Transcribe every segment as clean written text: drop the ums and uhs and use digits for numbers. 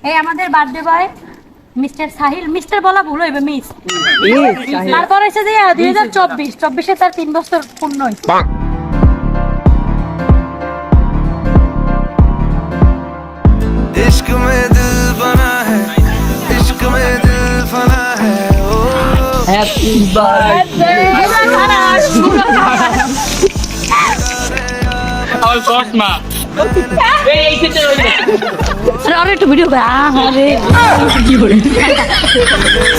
এই আমাদের birthday boy mister Sahil, mister বলা ভুল হইবে মিস। তারপর এসে যে 2024 তার 3 বছর পূর্ণ হইছে। इश्क में दिल बना है, इश्क में दिल फना है। হ্যাপি বার্থডে আমার শর্ট মা এই ক্ষেত্রে আরে একটু ভিডিও কর। আরে কি করে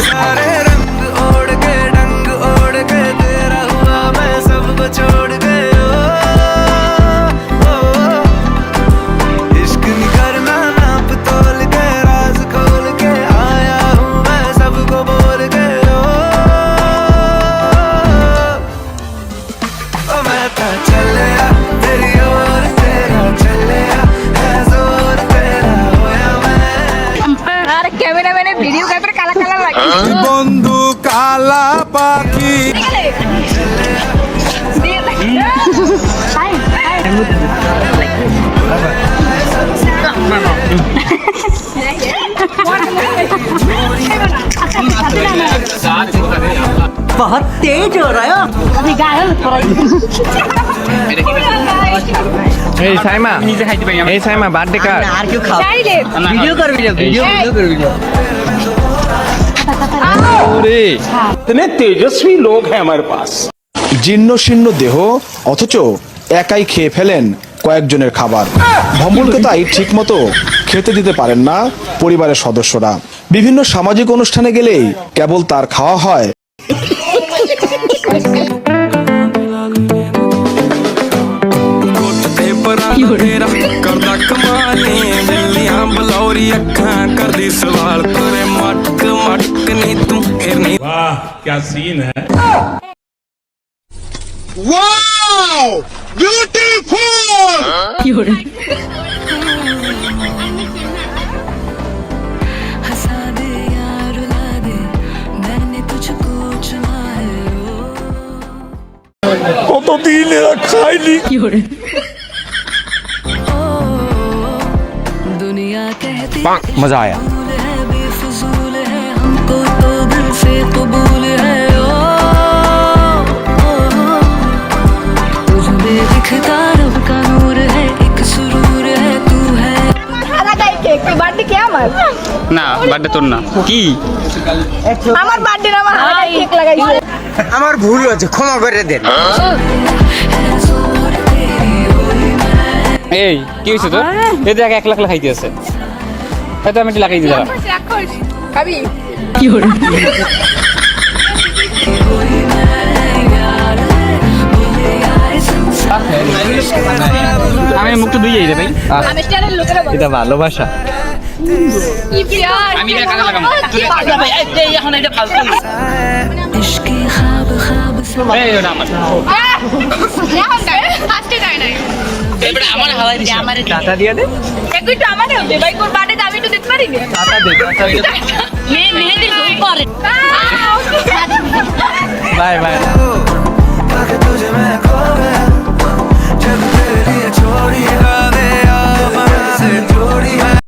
सारे रंग ओढ़ के डंग ओढ़ के तेरा हुआ मैं सबको छोड़ के ओ, इश्क नहीं करना नाप तोल के राज खोल के आया हूँ मैं सबको बोल के ओ मैं था चलिया तेरी ओर तेरा चलिया है जोर तेरा होया मैं আরে ক্যামেরাম্যানে ভিডিও ক্যামেরা কালা কালা লাগে। বন্ধু কালা পাখি बहुत तेज हो रहा है আমি গায়ল করাই। এই সাইমা নিজে খাইতে পারি আমি এই সাইমা বার্থডে কার আর क्यों खाओ চাইলে वीडियो कर वीडियो वीडियो वीडियो कर वीडियो ওরে इतने तेजस्वी लोग हैं हमारे पास। জীর্ণ শীর্ণ দেহ অথচ একাই খেয়ে ফেলেন কয়েকজনের খাবার। ভম্বলকে তাই ঠিক মতো খেতে দিতে পারেন না পরিবারের সদস্যরা। বিভিন্ন সামাজিক অনুষ্ঠানে গেলেই কেবল তার খাওয়া হয়। करदा कमाली बिल्लियां बलौरी अखां करदी सवाल तेरे मटक मटक नी तू हिरनी वाह क्या सीन है। কি করে हंसा दे यार रुला दे मैंने तुझको चुना है কতদিন এরা খাইনি। কি করে ओ दुनिया कहती মজা আয়া फजूल है बेफजूल है हमको तो दिल से कबूल है ओ तुझ में दिखता रब का नूर है एक सुरूर है तू है বার্থডে কে আমার? না বার্থডে তোর না কি আমার বার্থডে না, আমার হাতে কেক লাগাইছে। আমার ভুল হয়েছে ক্ষমা করে দেন जोर तेरी होई मैं এই কি হইছে তোর এই দেখ 1 লাখ খাইতে আছে এটা আমি লাগাই দিলাম কি করে होई मैं यार बोले आए संसार আমি মুখটা ধুইয়ে রে ভাই আমেস্টারের লোকেরা বলে এটা ভালোবাসা কি প্রিয়ার আমি এটা কাজে লাগাম ভাই এই এখন এটা ফালতু না इश्क की ख्वाब ख्वाब से এই ওটা আমার আজকে যায় নাই এবারে আমার হাওয়াই দিছে আমার টাটা দিয়ে দে একটু তো আমারও দে ভাই, কোন বার্থডে আমি একটু দিতে পারি না। টাটা দে টাটা দে মেহেদি উপরে বাই বাই